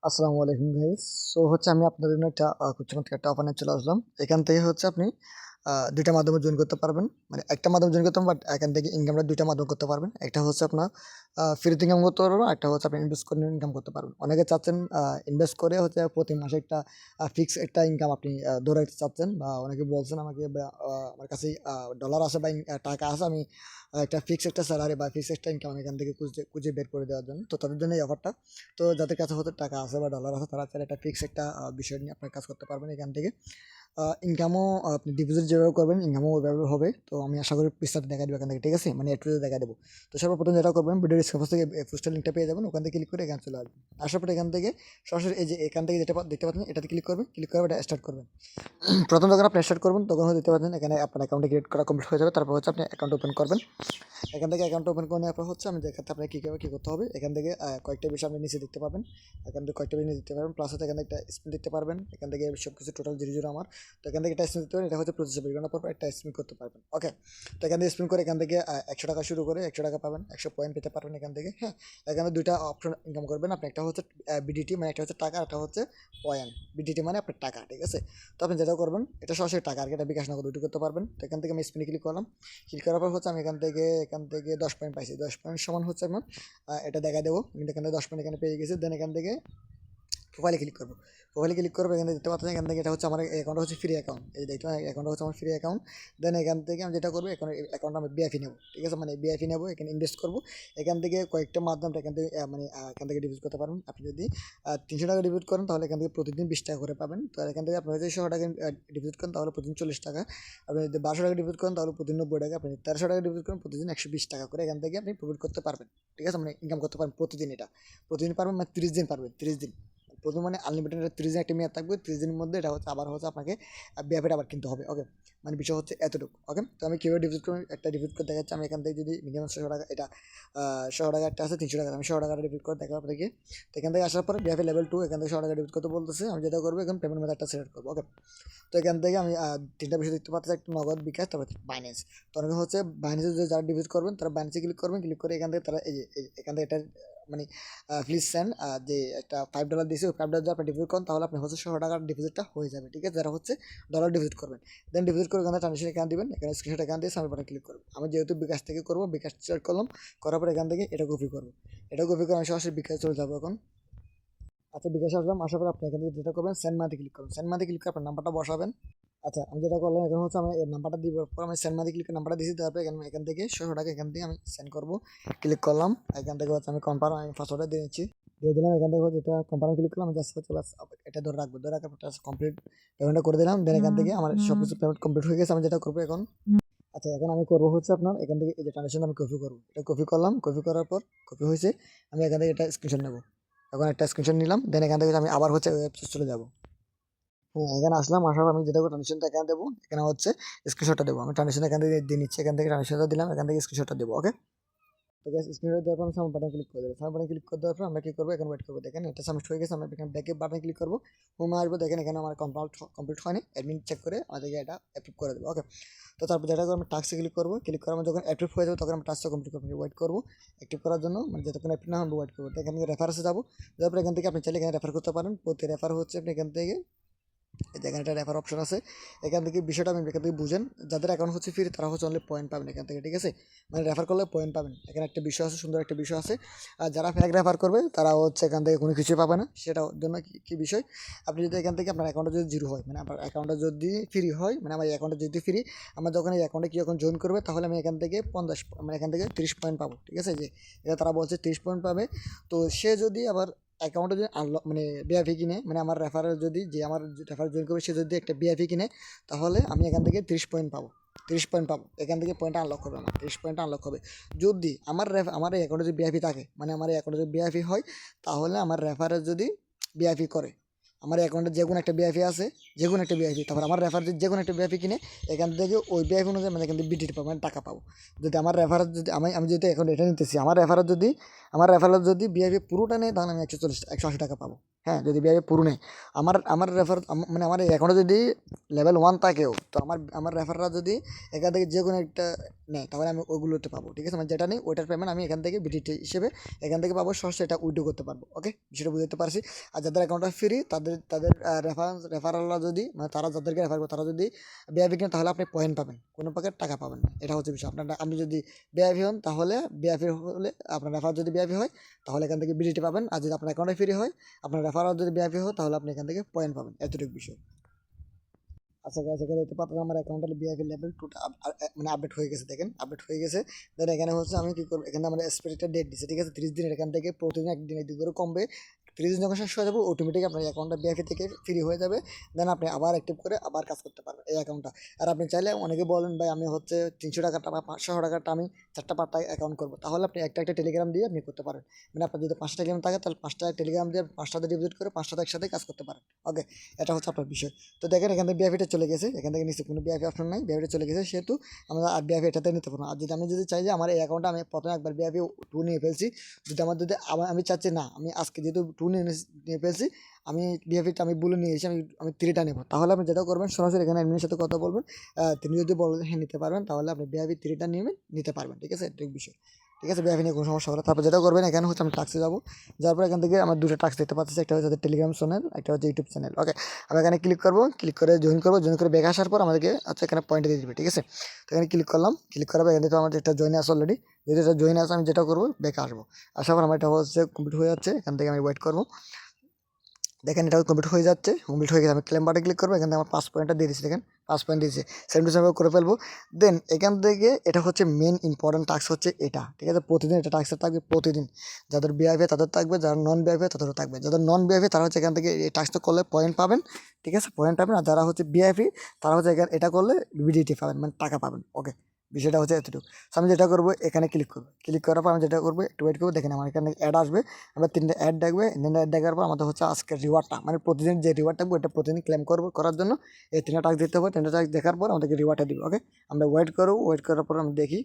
আসসালামু আলাইকুম guys. So হচ্ছে আমি আপনাদের জন্য একটা খুব চমৎকার একটা অফার নিয়ে চলে আসলাম। এখান থেকে হচ্ছে আপনি ২ টা মাধ্যমে জয়েন করতে পারবেন। মানে একটা মাধ্যমে জয়েন করতে পারবেন, বাট এখান থেকে ইনকামটা ২ টা মাধ্যমে করতে পারবেন। একটা হচ্ছে আপনার ফ্রিতে ইনকাম করতে পারবেন, আরেকটা হচ্ছে আপনি ইনভেস্ট করে ইনকাম করতে পারবেন। অনেকে চাচ্ছেন ইনভেস্ট করে হচ্ছে প্রতি মাসে একটা ফিক্সড একটা ইনকাম আপনি ধরে রাখতে চাচ্ছেন, বা অনেকে বলছেন আমাকে আমার কাছে ডলার আছে বা টাকা আছে, আমি একটা ফিক্সড একটা স্যালারি বা ফিক্সড একটা ইনকাম এখান থেকে খুঁজে খুঁজে বের করে দেওয়ার জন্য। তো তাদের জন্য এই অফারটা। তো যাদের কাছে হয়তো টাকা আছে বা ডলার আছে, তারা চাইলে একটা ফিক্সড একটা বিষয় নিয়ে আপনার কাজ করতে পারবেন এখান থেকে। ইনকামও আপনি ডিপোজিট যেভাবে করবেন ইনকামও ওইভাবে হবে। তো আমি আশা করি বিস্তারিত দেখা দেবো এখান থেকে, ঠিক আছে? মানে একটু দেখা দেবো। তো সর্বপ্রথম যেটা করবেন, ভিডিও ডিসক্রিপশন থেকে পোস্টার লিঙ্কটা পেয়ে যাবেন, ওখান থেকে ক্লিক করে এখানে চলে আসবেন। আসার পরে এখান থেকে সরাসরি এই যে এখান থেকে যেটা দেখতে পাচ্ছেন এটাতে ক্লিক করবেন, ক্লিক করে এটা স্টার্ট করবেন। প্রথম যখন আপনি স্টার্ট করবেন তখন হয়তো দেখতে পাচ্ছেন এখানে আপনার অ্যাকাউন্টে ক্রিয়েট করা কমপ্লিট হয়ে যাবে। তারপর হচ্ছে আপনি অ্যাকাউন্ট ওপেন করবেন। এখান থেকে অ্যাকাউন্ট ওপেন করে নেওয়ার পর হচ্ছে আমি দেখাতে আপনাকে কী করতে হবে। এখান থেকে কয়েকটা বিষয় আপনি নিচে দেখতে পাবেন। এখান থেকে কয়েকটা বিষয় দেখতে পারবেন, প্লাস হচ্ছে এখান থেকে একটা স্পিন দেখতে পারবেন। এখান থেকে সব কিছু টোটাল জিরো জিরো আমার। তো এখান থেকে একটা স্পিন দেখতে পারেন, এটা হচ্ছে প্রসেস বিজ্ঞানের পর একটা স্পিন করতে পারবেন। ওকে, তো এখান থেকে স্পিন করে এখান থেকে 100 টাকা শুরু করে 100 টাকা পাবেন, 100 পয়েন্ট পেতে পারবেন এখান থেকে। হ্যাঁ, এখানে দুইটা অপশন ইনকাম করবেন আপনি, একটা হচ্ছে বিডিটি, মানে একটা হচ্ছে টাকা, একটা হচ্ছে পয়েন্ট। বিডিটি মানে আপনার টাকা, ঠিক আছে? তো আপনি যেটা করবেন এটা সরাসরি টাকা, আর কি এটা বিকাশ নগদ দুটো করতে পারবেন। তো এখান থেকে আমি স্পিনে ক্লিক করলাম। ক্লিক করার পর হচ্ছে আমি এখান থেকে 10 পয়েন্ট পাইছি। 10 পয়েন্ট সমান হচ্ছে আমার এটা দেখা দেবো। কিন্তু এখান থেকে 10 পয়েন্ট এখানে পেয়ে গেছি। দেন এখান থেকে প্রোফাইলে ক্লিক করবো। প্রোফাইলে ক্লিক করবো, এখানে দেখতে পাচ্ছেন এখান থেকে এটা হচ্ছে আমার অ্যাকাউন্ট হচ্ছে ফ্রি অ্যাকাউন্ট। এই যে দেখতে অ্যাকাউন্ট হচ্ছে আমার ফ্রি অ্যাকাউন্ট। দেন এখান থেকে আমি যেটা করবো, এখন অ্যাকাউন্ট আমি বিআইপি নেবো, ঠিক আছে? মানে বিআইপি নেবো, এখানে ইনভেস্ট করবো। এখান থেকে কয়েকটা মাধ্যমে এখান থেকে এখান থেকে ডিপোজিট করতে পারবেন। আপনি যদি 300 টাকা ডিপোজিট করেন তাহলে এখান থেকে প্রতিদিন 20 টাকা করে পাবেন। তো এখান থেকে আপনি যদি 100 টাকা ডিপোজিট করেন তাহলে প্রতিদিন 40 টাকা। আপনি যদি 1200 টাকা ডিপোজিট করেন তাহলে প্রতিদিন 90 টাকা। আপনি 1300 টাকা ডিপোজিট করেন প্রতিদিন 120 টাকা করে এখান থেকে আপনি প্রফিট করতে পারবেন, ঠিক আছে? মানে ইনকাম করতে পারবেন প্রতিদিন। এটা প্রতিদিন পারবেন, মানে 30 দিন পারবেন, 30 দিন। প্রথম মানে আনলিমিটেড 30 দিন একটা মেয়াদ থাকবে। 30 দিনের মধ্যে এটা হচ্ছে আবার হচ্ছে আপনাকে বিয়াপেটা আবার কিনতে হবে। ওকে, মানে বিষয় হচ্ছে এতটুকু। ওকে, তো আমি কীভাবে ডিপোজিট করবো, একটা ডিপোজিট করে দেখাচ্ছি। আমি এখান থেকে যদি মিনিমাম 100 টাকা, এটা 100 টাকা একটা আছে, 300 টাকা, আমি 100 টাকা ডিপোজিট করে দেখা আপনাকে। তো এখান থেকে আসার পরে বিএফএ লেভেল 2 এখান থেকে 100 টাকা ডিপোজিট করতে বলতেছে। আমি যেটা করবো, এখন পেমেন্ট মেথডটা সিলেক্ট করবো। ওকে, তো এখান থেকে আমি তিনটা বিষয় দেখতে পাচ্ছি, একটা নগদ, বিকাশ, তারপর বাইন্যান্স। তো অনেকে হচ্ছে বাইন্যান্সে যারা ডিপোজিট করবেন তারা বাইন্যান্সে ক্লিক করবেন। ক্লিক করে এখান থেকে তারা এখান থেকে এটা মানে প্লিজ সেন্ড যে একটা $5 দিয়েছে, ওই $5 যদি আপনি ডিপোজিট করেন তাহলে আপনি হচ্ছে 100 টাকার ডিপোজিটটা হয়ে যাবে, ঠিক আছে? যারা হচ্ছে ডলার ডিপোজিট করবেন, দেন ডিপোজিট করে এখানে ট্রানজেকশন এখানে দিবেন, এখানে স্ক্রিনশট এখান দিয়ে সাবমিট বাটনে ক্লিক করবেন। আমি যেহেতু বিকাশ থেকে করবো, বিকাশ সিলেক্ট করলাম। করার পর এখান থেকে এটা কপি করবো। এটা কপি করে আমি সরাসরি বিকাশে চলে যাবো এখন। আচ্ছা, বিকাশে আসলাম। আসার পর আপনি এখান থেকে যেটা করবেন, সেন্ড মানিতে ক্লিক করবেন। সেন্ড মানিতে ক্লিক করে আপনার নাম্বারটা বসাবেন। আচ্ছা, আমি যেটা করলাম এখন হচ্ছে আমি এই নাম্বারটা দিব, পর আমি সেন্ড মানি ক্লিক করে নাম্বারটা দিয়েছি। তারপরে এখান থেকে 100 টাকা এখান থেকে আমি সেন্ড করবো। ক্লিক করলাম। এখান থেকে হচ্ছে আমি কনফার্ম, আমি পাসওয়ার্ডটা দিয়ে নিচ্ছি, দিয়ে দিলাম। এখান থেকে হচ্ছে এটা কনফার্ম ক্লিক করলাম। জাস্ট হচ্ছে বাস এটা ধরে রাখবো, ধরে রাখার পর কমপ্লিট পেমেন্টটা করে দিলাম। দেন এখান থেকে আমার সব কিছু পেমেন্ট কমপ্লিট হয়ে গেছে। আমি যেটা করবো এখন, আচ্ছা এখন আমি করবো হচ্ছে আপনার এখান থেকে এই যে ট্রানজেকশন আমি কপি করবো। এটা কপি করলাম, কপি করার পর কপি হয়েছে। আমি এখান থেকে এটা স্ক্রিনশট নেবো। এখন একটা স্ক্রিনশট নিলাম। দেন এখান থেকে আমি আবার হচ্ছে ওয়েবসাইট চলে যাবো। হ্যাঁ, এখানে আসলাম। আসার পর আমি যেটা ট্রানজেকশনটা এখানে দেবো, এখানে হচ্ছে স্ক্রিনশটটা দেবো। আমি ট্রানজেকশন এখান থেকে দিয়ে নিচ্ছি, এখান থেকে ট্রানজেকশনটা দিলাম, এখান থেকে স্ক্রিনশটটা দেবো। ওকে, তো গ্যাস স্ক্রিনশট দেওয়ার পর আমি সাবমিট বাটন ক্লিক করে দেবো। সাবমিট বাটন ক্লিক করে দেওয়ার পর আমরা কি করবো, এখন ওয়েট করবো। দেখেন এটা সাবমিট হয়ে গেছে। আমরা এখানে ব্যাকে বাটন ক্লিক করবো, হোমে আসবো। দেখেন এখানে আমার কমপ্লিট হয়নি, অ্যাডমিন চেক করে আমাদেরকে এটা অ্যাপ্রুভ করে দেবো। ওকে, তো তারপর যেটা করবো, আমি টাস্কে ক্লিক করবো। ক্লিক করার যখন অ্যাপ্রুভ হয়ে যাবে তখন আমি টাস্কটা কমপ্লিট করবো, ওয়েট করবো অ্যাক্টিভ করার জন্য। মানে যতক্ষণ অ্যাপ্রুভ না হবে ওয়েট করবো। তো এখান থেকে রেফারেন্সে যাবো। তারপর এখান থেকে আপনি চাইলে এখানে রেফার করতে পারেন। প্রতি রেফার হচ্ছে আপনি এখান থেকে এখানে একটা রেফার অপশন আছে। এখান থেকে বিষয়টা আমি এখান থেকে বুঝেন, যাদের অ্যাকাউন্ট হচ্ছে ফ্রি তারা হচ্ছে অনলি পয়েন্ট পাবেন এখান থেকে, ঠিক আছে? মানে রেফার করলে পয়েন্ট পাবেন। এখানে একটা বিষয় আছে, সুন্দর একটা বিষয় আছে। আর যারা ফ্যাক রেফার করবে তারা হচ্ছে এখান থেকে কোনো কিছুই পাবে না। সেটার জন্য কি বিষয়, আপনি যদি এখান থেকে আপনার অ্যাকাউন্টটা যদি জিরো হয়, মানে আপনার অ্যাকাউন্টটা যদি ফ্রি হয়, মানে আমার অ্যাকাউন্টটা যদি ফ্রি, আমার যখন এই অ্যাকাউন্টে কি যখন জয়েন করবে তাহলে আমি এখান থেকে 50, মানে এখান থেকে 30 পয়েন্ট পাবো, ঠিক আছে? যে এটা তারা বলছে 30 পয়েন্ট পাবে। তো সে যদি আবার অ্যাকাউন্টে যদি মানে বিআইপি কিনে, মানে আমার রেফারেল যদি, যে আমার রেফারেল জয়েন করবে সে যদি একটা বিআইপি কিনে, তাহলে আমি এখান থেকে 30 পয়েন্ট পাবো। 30 পয়েন্ট পাবো, এখান থেকে পয়েন্ট আনলক হবে। আমার 30 পয়েন্ট আনলক হবে যদি আমার এই অ্যাকাউন্টে যদি বিআইপি থাকে, মানে আমার এই অ্যাকাউন্টে যদি বিআইপি হয়, তাহলে আমার রেফারেল যদি বিআইপি করে, আমার অ্যাকাউন্টে যে কোনো একটা বিআইপি আছে, যে কোনো একটা বিআইপি, তারপর আমার রেফার যদি যে কোনো একটা বিআইপি কিনে, এখান থেকে ওই বিআইপি অনুযায়ী মানে এখান থেকে বিটিটি পাবো, মানে টাকা পাবো। যদি আমার রেফারেল যদি আমি যদি এখন এটা নিতেছি, আমার রেফারেল যদি বিআইপি পুরোটা নেই তাহলে আমি 140 180 টাকা পাবো। হ্যাঁ, যদি বিআইপি পুরো নেয়, আমার আমার রেফার মানে আমার অ্যাকাউন্টে যদি লেভেল 1 থাকেও, তো আমার আমার রেফাররা যদি এখান থেকে যে কোনো একটা নেয়, তাহলে আমি ওগুলোতে পাবো। ঠিক আছে, মানে যেটা নেই ওইটার পেমেন্ট আমি এখান থেকে বিডিটি হিসেবে এখান থেকে পাবো, সহজে এটা উইথড্র করতে পারবো। ওকে, বিষয়টা বুঝতে পারছি। আর যাদের অ্যাকাউন্টটা ফ্রি, তাদের তাদের রেফারালরা যদি, মানে তারা যাদেরকে রেফার করবে, তারা যদি বিআইপি কেন, তাহলে আপনি পয়েন্ট পাবেন, কোনো প্রকার টাকা পাবেন না। এটা হচ্ছে বিষয়। আপনার আপনি যদি বিআইপি হন, তাহলে বিআইপি হলে আপনার রেফার যদি বিআইপি হয়, তাহলে এখান থেকে বিডিটি পাবেন। আর যদি আপনার অ্যাকাউন্টে ফ্রি হয়, আপনার রেফারাল যদি বিআইপি হয়, তাহলে আপনি এখান থেকে পয়েন্ট পাবেন। এতটুকু বিষয়। আচ্ছা গাইস, এখানে দেখতে পাচ্ছেন আমার অ্যাকাউন্টের বিআইপি লেভেল 2 মানে আপডেট হয়ে গেছে। দেখেন আপডেট হয়ে গেছে। দেন এখানে হচ্ছে আমি কি করব, এখানে আমার এক্সপায়ারি ডেট দিছে। ঠিক আছে, 30 দিনের। এখান থেকে প্রতিদিন একদিন একদিন করে কমবে। 30 দিন যখন শেষ হয়ে যাবে, অটোমেটিক আপনার অ্যাকাউন্টটা বিআইপি থেকে ফ্রি হয়ে যাবে। দেন আপনি আবার অ্যাক্টিভ করে আবার কাজ করতে পারবেন এই অ্যাকাউন্টটা। আর আপনি চাইলে, অনেকে বলেন ভাই আমি হচ্ছে 300 টাকাটা বা 500 টাকাটা আমি 4টা 5টা অ্যাকাউন্ট করবো, তাহলে আপনি একটা একটা টেলিগ্রাম দিয়ে আপনি করতে পারেন। মানে আপনার যদি 5টা টেলিগ্রাম থাকে, তাহলে 5টা টেলিগ্রাম দিয়ে 5টাতে ডিপোজিট করে 5টাতে একসাথে কাজ করতে পারেন। ওকে, এটা হচ্ছে আপনার বিষয়। তো দেখেন এখান থেকে বিআইপিটা চলে গেছে, এখান থেকে নিচে কোনো বিআইপি অপশন নাই, বিআইপিটা চলে গেছে, সেহেতু আমরা আর বিআইপি এটাতে নিতে পারবো না। আর যদি আমি যদি চাই যে আমার এই অ্যাকাউন্টে আমি প্রথমে একবার বিআইপি 2 নিয়ে ফেলছি, যদি আমার যদি আমি চাচ্ছি না, আমি আজকে যেহেতু 2 নিয়ে ফেলছি, আমি বিআইপিটা আমি বলে নিয়ে এসেছি, আমি 3টা নেবো, তাহলে আপনি যেটা করবেন, সরাসরি এখানে অ্যাডমিনের সাথে কথা বলবেন। তিনি যদি বলেন হ্যাঁ নিতে পারবেন, তাহলে আপনি বিআইপি 3টা নিতে পারবেন। ঠিক আছে, এটুকু বিষয়। ঠিক আছে, বিআইপি নিয়ে কোনো সমস্যা হবে না। তারপর যেটা করবেন, এখানে হচ্ছে আমি টাক্সে যাবো। যাওয়ার পর এখান থেকে আমার 2টা টাক্স দেখতে পাচ্ছি, একটা হচ্ছে টেলিগ্রাম চ্যানেল, একটা হচ্ছে ইউটিউব চ্যানেল। ওকে, আমি এখানে ক্লিক করবো, ক্লিক করে জয়েন করবো, জয়েন করে ব্যাক আসার পর আমাদেরকে আচ্ছা এখানে পয়েন্ট দিয়ে দিবে। ঠিক আছে, তো এখানে ক্লিক করলাম, ক্লিক করার পর এখানে তো আমাদের একটা জয়েন আছে অলরেডি। যদি এটা জয়েন আছে, আমি যেটা করবো ব্যাক আসবো। আসার পর আমার এটা হচ্ছে কমপ্লিট হয়ে যাচ্ছে, এখান থেকে আমি ওয়েট করবো। দেখেন এটাও কমপ্লিট হয়ে যাচ্ছে, কমপ্লিট হয়ে গেছে। আমি ক্লেম বাটনে ক্লিক করবো, এখান থেকে আমার 5 পয়েন্টটা দিয়ে দিচ্ছি। দেখেন 5 পয়েন্ট দিয়েছে, 7 করে ফেলবো। দেন এখান থেকে এটা হচ্ছে মেন ইম্পর্টেন্ট টাস্ক হচ্ছে এটা। ঠিক আছে, প্রতিদিন এটা টাস্ক থাকবে প্রতিদিন। যাদের বিআইপি তাদের থাকবে, যারা নন বিআইপি তাদেরও থাকবে। যাদের নন বিআইপি তারা হচ্ছে এখান থেকে এই টাস্কটা করলে পয়েন্ট পাবেন। ঠিক আছে, পয়েন্ট পাবেন। আর যারা হচ্ছে বিআইপি, তারা হচ্ছে এটা করলে বিডিটি পাবেন, মানে টাকা পাবেন। ওকে, বিষয়টা হচ্ছে এতটুকু। সো আমি যেটা করবো, এখানে ক্লিক করবো, ক্লিক করার পর আমি যেটা করবো, একটু ওয়েট করবো। দেখেন আমার এখানে অ্যাড আসবে, আমরা 3টা অ্যাড দেখবে। 3টা অ্যাড দেখার পর আমাদের হচ্ছে আজকের রিওয়ার্ডটা, মানে প্রতিদিন যে রিওয়ার্ড থাকবে, ওটা প্রতিদিন ক্লেম করবো। করার জন্য এই 3টা টাস্ক দিতে হবে। 3টা টাস্ক দেখার পর আমাদেরকে রিওয়ার্ডটা দিবে। ওকে, আমরা ওয়েট করবো, ওয়েট করার পর আমি দেখি।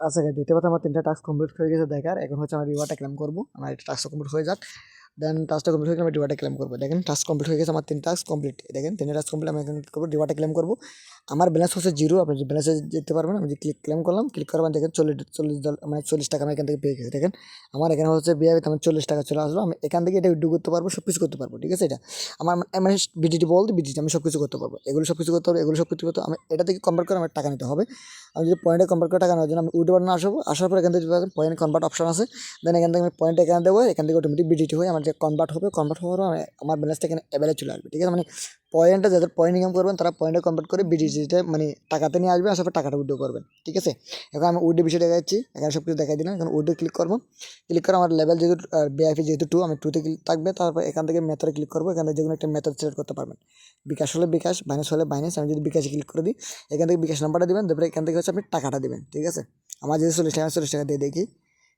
আচ্ছা দিতে পারতে আমার 3টা টাস্ক কমপ্লিট হয়ে গেছে দেখার। এখন হচ্ছে আমার রিওয়ার্ডটা ক্লেম করবো। আমার এটা টাস্কটা কমপ্লিট হয়ে যাক। দেন টাস্কটা কমপ্লিট হয়ে গেলে আমি রিওয়ার্ডটা ক্লেম করবো। দেখেন টাস্ক কমপ্লিট হয়ে গেছে আমার, 3 টাস্ক কমপ্লিট। দেখেন 3টা টাস্ক কমপ্লিট, আমি এখন কী করবো, রিওয়ার্ডটা ক্লেম করবো। আমার ব্যালেন্স হচ্ছে 0। আপনি যে ব্যালেন্সে যেতে পারবেন। আমি যে ক্লেম করলাম, ক্লিক করার দেখেন 40 মানে 40 টাকা আমি এখান থেকে পেয়ে গেছি। দেখেন আমার এখানে হচ্ছে বিআইপিতে আমার 40 টাকা চলে আসলো। আমি এখান থেকে এটা উইথড্র করতে পারবো, সব কিছু করতে পারবো। ঠিক আছে, এটা আমার মানে বিডিটি বলতে বিডিটি আমি সব কিছু করতে পারবো। এগুলো সব কিছু করতে পারবো, এগুলো সব কিছু করতে আমি এটা থেকে কনভার্ট করে আমার টাকা নিতে হবে। আমি যদি পয়েন্টে কনভার্ট করে টাকা নেওয়ার জন্য আমি উইথড্র বাটনে আসবো। আসার পর এখান থেকে পয়েন্ট কনভার্ট অপশন আছে। দেন এখান থেকে আমি পয়েন্ট এখানে দেবো, এখান থেকে অটোমেটিক বিডিটি হয়ে আমার যে কনভার্ট হবে, কনভার্ট হওয়ার পর আমার ব্যালেন্সটা এখানে অ্যাভেলে চলে আসবে। ঠিক আছে, মানে পয়েন্টটা যাদের পয়েন্ট ইনকাম করবেন, তারা পয়েন্টে কনভার্ট করে বিডিটিতে মানে টাকাতে নিয়ে আসবে, আসার পর টাকাটা উইথড্র করবেন। ঠিক আছে, এখন আমি উইথড্র বিষয় দেখাচ্ছি। এখানে সব কিছু দেখাই দিলাম। এখন উইথড্র ক্লিক করবো, ক্লিক করে আমার লেভেল যেহেতু বিআইপি যেহেতু 2, আমি 2তে থাকবে। তারপর এখান থেকে মেথডে ক্লিক করবো। এখান থেকে যে কোনো একটা মেথড সিলেক্ট করতে পারবেন। বিকাশ হলে বিকাশ, বাইন্যান্স হলে বাইন্যান্স। আমি যদি বিকাশে ক্লিক করে দিই, এখান থেকে বিকাশ নাম্বারটা দেবেন। তারপরে এখান থেকে হচ্ছে আপনি টাকাটা দেবেন। ঠিক আছে, আমার যদি 40 টাকা, 40 টাকা দিয়ে দেখি।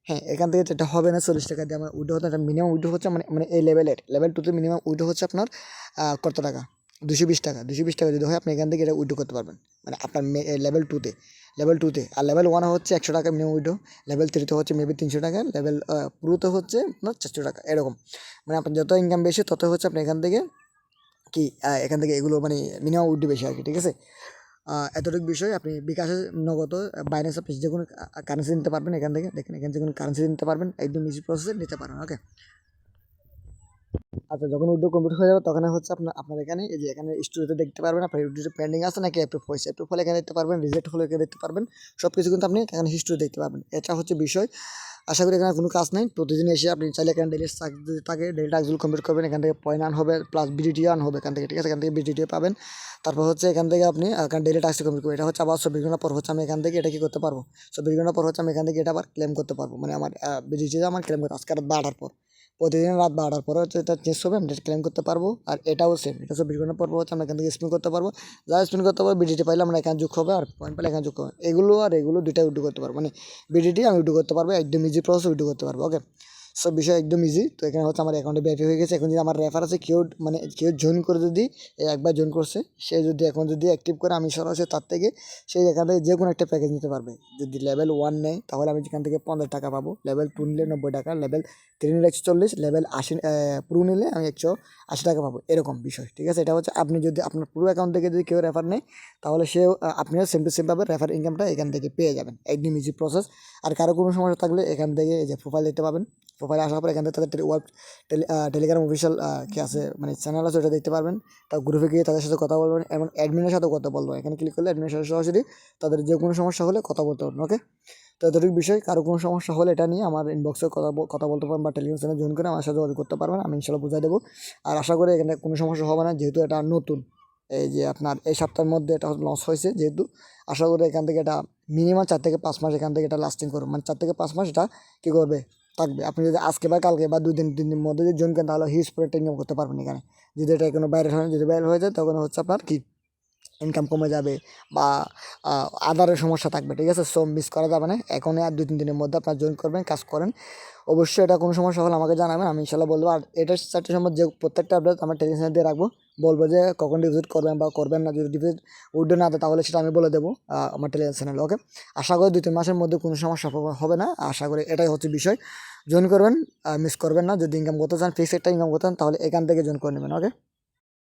হ্যাঁ, এখান থেকে যেটা হবে না, 40 টাকা দিয়ে আমার উইথড্র হতে, মিনিমাম উইথড্র হচ্ছে মানে মানে এই লেভেল 2তে মিনিমাম উইথড্র হচ্ছে আপনার কত টাকা, 220 টাকা। 220 টাকা যদি হয়, আপনি এখান থেকে এটা উইথড্র করতে পারবেন, মানে আপনার লেভেল 2তে। আর লেভেল 1 হচ্ছে 100 টাকা মিনিমাম উইথড্র, লেভেল 3তে হচ্ছে মেবি 300 টাকা, লেভেল প্রোতে হচ্ছে আপনার 400 টাকা, এরকম। মানে আপনার যত ইনকাম বেশি, তত হচ্ছে আপনি এখান থেকে কি এখান থেকে এগুলো মানে মিনিমাম উইথড্র বেশি আর কি। ঠিক আছে, এতটুকু বিষয়। আপনি বিকাশে, নগদ, বাইন্যান্স, আপনি যে কোনো কারেন্সি নিতে পারবেন এখান থেকে। দেখেন এখানে যে কোনো কারেন্সি নিতে পারবেন, একদম ইজি প্রসেসে নিতে পারবেন। ওকে, আচ্ছা যখন উইথড্র কমপ্লিট হয়ে যাবে, তখন হচ্ছে আপনার এখানে এই যে এখানে স্টোরিতে দেখতে পারবেন আপনার উইথড্র পেন্ডিং আছে নাকি অ্যাপ্রুভ হয়েছে। অ্যাপ্রুভ হলে এখানে দেখতে পারবেন, রিজেক্ট হলে এখানে দেখতে পারবেন। সব কিছু কিন্তু আপনি এখানে হিস্ট্রি দেখতে পারবেন। এটা হচ্ছে বিষয়। আশা করি এখানে কোনো কাজ নেই। প্রতিদিন এসে আপনি চাইলে এখানে ডেলি যদি থাকে, ডেলি টাস্কগুলো কমপ্লিট করবেন। এখান থেকে পয়েন্ট আন হবে, প্লাস বিডিটিও আন হবে এখান থেকে। ঠিক আছে, এখান থেকে বিডিটিও পাবেন। তারপর হচ্ছে এখান থেকে আপনি এখানে ডেলি টাস্ক কমপ্লিট করবেন। এটা হচ্ছে আবার 24 ঘন্টা পর হচ্ছে আমি এখান থেকে এটা কি করতে পারবো, 24 ঘন্টা পর হচ্ছে আমি এখান থেকে এটা আবার ক্লেম করতে পারবো। মানে আমার বিডিটিটা আমার ক্লেম করতে আজকে রাত 12টার পর, প্রতিদিন রাত 12টার পরে হচ্ছে এটা চেঞ্জ হবে, আমি ক্লেম করতে পারবো। আর এটাও সেম, এটা 24 ঘন্টা পর হচ্ছে আমরা এখান থেকে স্পিন করতে পারবো। যা স্পিন করতে পারবো, বিডিটি পাইলে আমরা এখানে যোগ হবে, আর পয়েন্ট পাইলে এখানে যোগ হবে। এগুলো আর এগুলো দুইটা উইথড্র করতে পারবো, মানে বিডিটি আমি উইথড্র করতে পারবো, একদম ইজি প্রসেস উইথড্র করতে পারবো। ওকে, সো বিষয় একদম ইজি। তো এখানে হচ্ছে আমার অ্যাকাউন্টে ভেরিফাই হয়ে গেছে। এখন যদি আমার রেফার আছে কেউ মানে কেউ জয়েন করে যদি একবার জয়েন করছে সে যদি এখন যদি অ্যাক্টিভ করে আমি সরাসরি তার থেকে সেই এখান থেকে যে কোনো একটা প্যাকেজ নিতে পারবে। যদি লেভেল 1 নেয় তাহলে আমি যেখান থেকে 50 টাকা পাবো, লেভেল 2 নিলে 90 টাকা, লেভেল 3 নিলে 140, লেভেল 80 প্রো নিলে আমি 180 টাকা পাবো, এরকম বিষয়। ঠিক আছে? এটা হচ্ছে আপনি যদি আপনার পুরো অ্যাকাউন্ট থেকে যদি কেউ রেফার নেয় তাহলে সেও আপনিও সেম টু সেমভাবে রেফার ইনকামটা এখান থেকে পেয়ে যাবেন। একদম ইজি প্রসেস। আর কারো কোনো সমস্যা থাকলে এখান থেকে এই যে প্রোফাইল দেখতে পাবেন। প্রোফাইলে আসার পর এখান থেকে তাদের ওয়েব টেলিগ্রাম অফিসিয়াল কি আছে মানে চ্যানেল আছে, ওটা দেখতে পারবেন। তার গ্রুপে গিয়ে তাদের সাথে কথা বলবেন এবং অ্যাডমিনের সাথেও কথা বলবেন। এখানে ক্লিক করলে অ্যাডমিনের সাথে সরাসরি তাদের যে কোনো সমস্যা হলে কথা বলতে পারবেন। ওকে, তো এতটুকু বিষয়। কারো কোনো সমস্যা হলে এটা নিয়ে আমার ইনবক্সে কথা বলতে পারবেন বা টেলিগ্রাম চ্যানেল জয়েন করে আমার সাথে যোগাযোগ করতে পারবেন। আমি ইনশাল্লাহ বুঝাই দেবো। আর আশা করি এখানে কোনো সমস্যা হবে না, যেহেতু এটা নতুন। এই যে আপনার এই সপ্তাহের মধ্যে এটা লঞ্চ হয়েছে যেহেতু, আশা করি এখান থেকে এটা মিনিমাম 4 থেকে 5 মাস এখান থেকে এটা লাস্টিং করবে, মানে 4 থেকে 5 মাস এটা কী করবে থাকবে। আপনি যদি আজকে বা কালকে বা 2 দিন 3 দিনের মধ্যে যদি জয়েন করেন তাহলে হিউজ প্রোডাক্ট ইনকাম করতে পারবেন এখানে। যদি এটা কোনো ভাইরাল হয়, যদি ভাইরাল হয়ে যায় তখন হচ্ছে আপনার কি ইনকাম কমে যাবে বা আদারের সমস্যা থাকবে। ঠিক আছে? সো মিস করা যাবে না। এখনই আর 2-3 দিনের মধ্যে আপনার জয়েন করবেন, কাজ করেন। অবশ্যই এটা কোনো সমস্যা হলে আমাকে জানাবেন, আমি ইনশাল্লাহ বলবো। আর এটার 4টে সম্বন্ধে যে প্রত্যেকটা আপডেট আমার টেলিগ্রামে দিয়ে রাখবো। বলবো যে কখন ডিপোজিট করবেন বা করবেন না। যদি ডিপোজিট উঠবে না দেয় তাহলে সেটা আমি বলে দেবো আমার টেলিগ্রাম চ্যানেলে। ওকে, আশা করি 2-3 মাসের মধ্যে কোনো সমস্যা হবে না। আশা করি এটাই হচ্ছে বিষয়। জয়েন করবেন, মিস করবেন না। যদি ইনকাম করতে চান, ফিক্সড একটা ইনকাম করতে চান তাহলে এখান থেকে জয়েন করে নেবেন। ওকে।